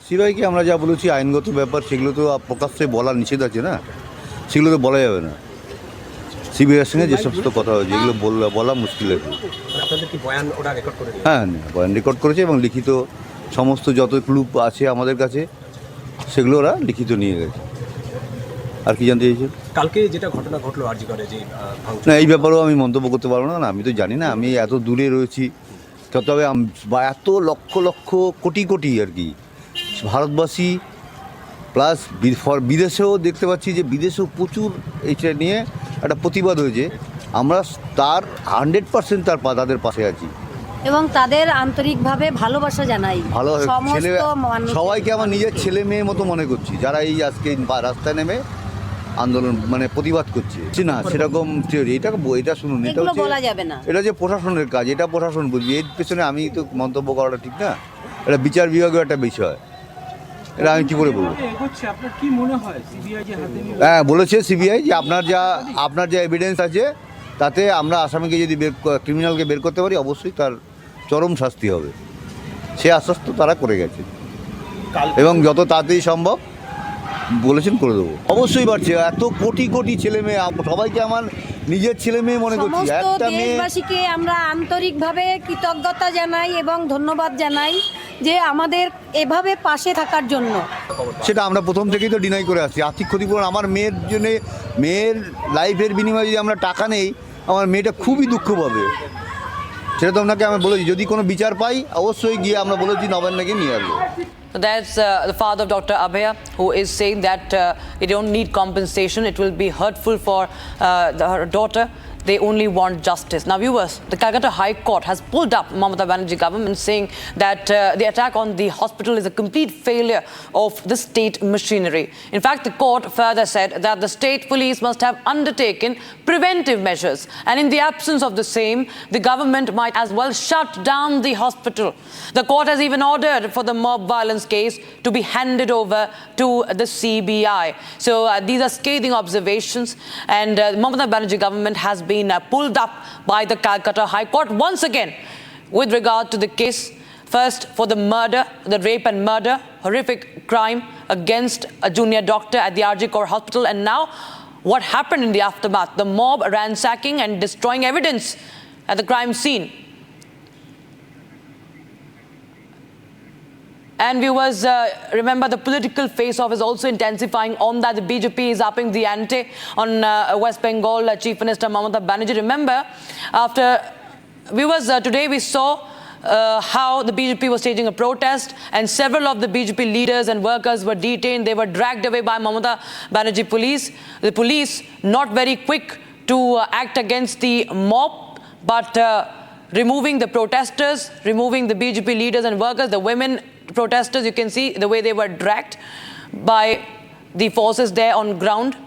সিবিআইকে আমরা যা বলেছি আইনগত ব্যাপার, সেগুলো তো প্রকাশ্যে বলার নিষেধ আছে না, সেগুলো তো বলা যাবে না। সিবিআইয়ের সঙ্গে যে সমস্ত কথা হয়েছে এগুলো বলা মুশকিল আছে। আপনাদের কি বয়ান ওরা রেকর্ড করে নিয়েছে? হ্যাঁ, বয়ান রেকর্ড করেছে এবং লিখিত সমস্ত যত ক্লু আছে আমাদের কাছে সেগুলো ওরা লিখিত নিয়ে গেছে। আর কি জানতে চাইছেন? কালকে যেটা ঘটনা ঘটলো আরজি করে যে ভাঙচুর, না, এই ব্যাপারেও আমি মন্তব্য করতে পারবো না, আমি তো জানি না, আমি এত দূরে রয়েছি। তবে বা এত লক্ষ লক্ষ কোটি কোটি আর কি ভারতবাসী প্লাস বিদেশেও দেখতে পাচ্ছি যে বিদেশেও প্রচুর এইটা নিয়ে একটা প্রতিবাদ হয়েছে। আমরা তার 100% তাদের পাশে আছি এবং তাদের আন্তরিকভাবে ভালোবাসা জানাই। ভালো ছেলে সমস্ত মানুষ সবাইকে আমার নিজের ছেলে মেয়ের মতো মনে করছি, যারা এই আজকে রাস্তায় নেমে আন্দোলন মানে প্রতিবাদ করছে। না সেরকম থিওরি, এটা শুনুন, এটা এগুলো হচ্ছে বলা যাবে না। এটা যে প্রশাসনের কাজ, এটা প্রশাসন বুঝবে, এর পেছনে আমি তো মন্তব্য করাটা ঠিক না। এটা বিচার বিভাগের একটা বিষয়, এটা আমি কী করে বলবো? আপনার কি মনে হয় সিবিআই যে হাতে নিয়ে হ্যাঁ, বলেছে সিবিআই যে আপনার যা এভিডেন্স আছে তাতে আমরা আসামিকে যদি ক্রিমিনালকে বের করতে পারি অবশ্যই তার চরম শাস্তি হবে, সে আশ্বস্ত তারা করে গেছে এবং যত তাড়াতাড়ি সম্ভব বলেছেন করে দেবো। অবশ্যই বাড়ছে, এত কোটি কোটি ছেলে মেয়ে, সবাইকে আমার নিজের ছেলে মেয়ে মনে করছি। সমস্ত একটা মেয়ে, দেশবাসীকে আমরা আন্তরিকভাবে কৃতজ্ঞতা জানাই এবং ধন্যবাদ জানাই যে আমাদের এভাবে পাশে থাকার জন্য। সেটা আমরা প্রথম থেকেই তো ডিনাই করে আসছি। আর্থিক ক্ষতিপূরণ আমার মেয়ের জন্যে, মেয়ের লাইফের বিনিময়ে যদি আমরা টাকা নেই, আমার মেয়েটা খুবই দুঃখ পাবে। সেটা তো আপনাকে আমি বলেছি, যদি কোনো বিচার পাই অবশ্যই গিয়ে আমরা বলেছি নবান্নকে নিয়ে আসবো। So that's the father of Dr. Abhaya, who is saying that they don't need compensation. It will be hurtful for her daughter. They only want justice. Now, viewers, the Calcutta High Court has pulled up Mamata Banerjee government, saying that the attack on the hospital is a complete failure of the state machinery. In fact, the court further said that the state police must have undertaken preventive measures, and in the absence of the same, the government might as well shut down the hospital. The court has even ordered for the mob violence case to be handed over to the CBI. So these are scathing observations, and Mamata Banerjee government has been pulled up by the Calcutta High Court once again with regard to the case. First, for the murder, the rape and murder, horrific crime against a junior doctor at the RG Kar Hospital, and now what happened in the aftermath, the mob ransacking and destroying evidence at the crime scene. And viewers, remember, the political face-off is also intensifying on that. The BJP is upping the ante on West Bengal Chief Minister Mamata Banerjee. Remember, after viewers, today we saw how the BJP was staging a protest, and several of the BJP leaders and workers were detained. They were dragged away by Mamata Banerjee police. The police not very quick to act against the mob, but removing the protesters, removing the BJP leaders and workers, the women protesters. You can see the way they were dragged by the forces there on ground,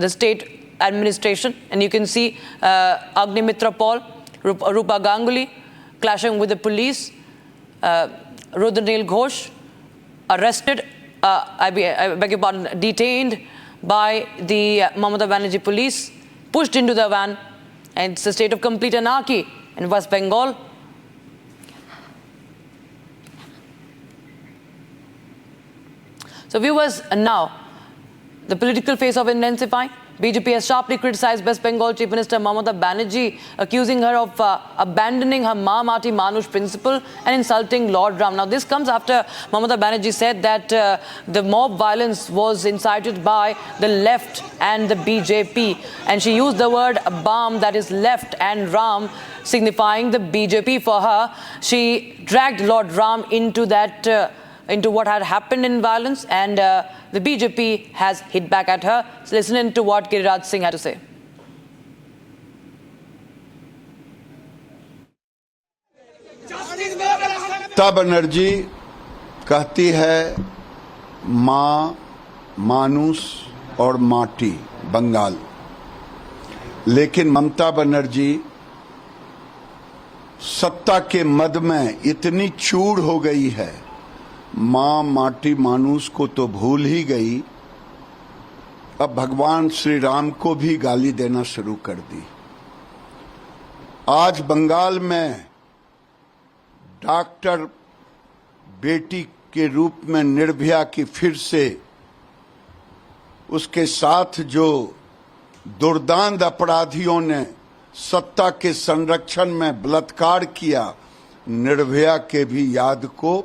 the state administration, and you can see Agnimitra Paul, Rupa Ganguly clashing with the police, Rudranil Ghosh arrested, I beg your pardon, detained by the Mamata Banerjee police, pushed into the van, and it's a state of complete anarchy in West Bengal. So viewers, now the political face-off intensifying. BJP has sharply criticized West Bengal Chief Minister Mamata Banerjee, accusing her of abandoning her Ma Mati Manush principle and insulting Lord Ram. Now, this comes after Mamata Banerjee said that the mob violence was incited by the left and the BJP. And she used the word Bam, that is left, and Ram, signifying the BJP. For her, she dragged Lord Ram into that into what had happened in violence, and the BJP has hit back at her. So listen in to what Giriraj Singh had to say. Mamata Banerjee कहती है मां, मानुष और माटी बंगाल, लेकिन ममता बनर्जी सत्ता के मद में इतनी चूर हो गई है, मां माटी मानुष को तो भूल ही गई, अब भगवान श्री राम को भी गाली देना शुरू कर दी। आज बंगाल में डॉक्टर बेटी के रूप में निर्भया की फिर से उसके साथ जो दुर्दांत अपराधियों ने सत्ता के संरक्षण में बलात्कार किया, निर्भया के भी याद को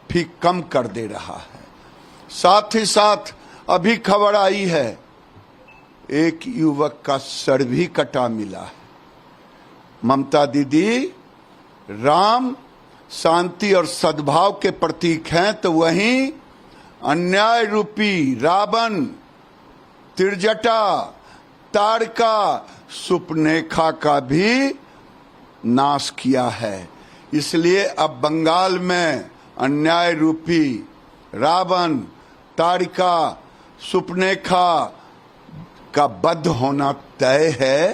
भी कम कर दे रहा है। साथ ही साथ अभी खबर आई है एक युवक का सर भी कटा मिला है। ममता दीदी राम शांति और सद्भाव के प्रतीक हैं, तो वहीं अन्याय रूपी रावण, तिरजटा, ताड़का, सुपनेखा का भी नाश किया है। इसलिए अब बंगाल में अन्याय रूपी रावण, ताड़का, सुपनेखा का वध होना तय है।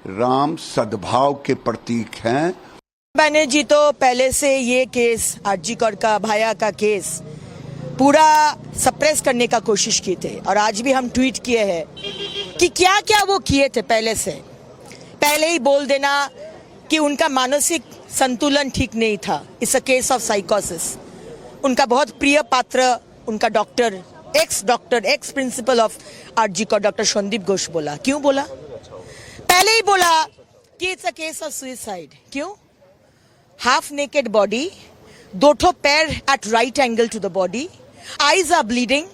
राम सद्भाव के प्रतीक हैं। बनर्जी तो पहले से ये केस आरजी कौर का भाया का केस पूरा सप्रेस करने का कोशिश की थे, और आज भी हम ट्वीट किए हैं कि क्या क्या वो किए थे। पहले ही बोल देना कि उनका मानसिक संतुलन ठीक नहीं था। इट्स अ केस ऑफ साइकोसिस। उनका बहुत प्रिय पात्र, उनका doctor, ex principal of RG Kar doctor Sandeep Ghosh बोला। क्यों बोला? पहले ही बोला कि it's a case of suicide. क्यों? हाफ नेकेड बॉडी, 2 पैर at right angle to the body, eyes are bleeding,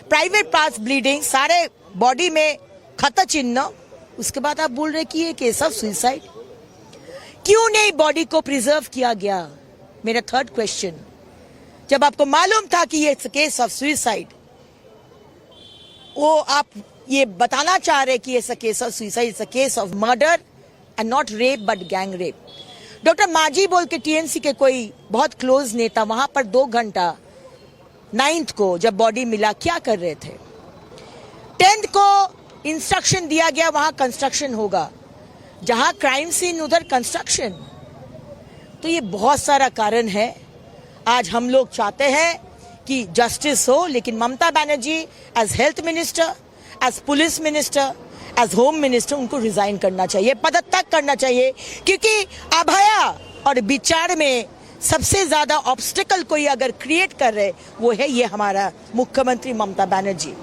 private parts bleeding, सारे बॉडी में खत चिन्ह। उसके बाद आप बोल रहे कि ये केस ऑफ सुसाइड। क्यों नहीं बॉडी को प्रिजर्व किया गया? मेरा थर्ड क्वेश्चन, जब आपको मालूम था कि ये केस ऑफ सुसाइड, वो आप ये बताना चाह रहे कि ये case of suicide, it's a case of murder and not rape but gang rape. Doctor Manjhi बोल के टीएमसी के कोई बहुत क्लोज नेता वहां पर 2 घंटा 9th को जब बॉडी मिला क्या कर रहे थे? 10th को इंस्ट्रक्शन दिया गया वहां कंस्ट्रक्शन होगा, जहां क्राइम सीन उधर कंस्ट्रक्शन। तो ये बहुत सारा कारण है। आज हम लोग चाहते हैं कि जस्टिस हो, लेकिन Mamata Banerjee as health minister, as police minister, as home minister उनको रिजाइन करना चाहिए, पदत्याग करना चाहिए, क्योंकि अभया और विचार में सबसे ज्यादा ऑब्स्टिकल कोई अगर क्रिएट कर रहे वो है ये हमारा मुख्यमंत्री ममता बनर्जी।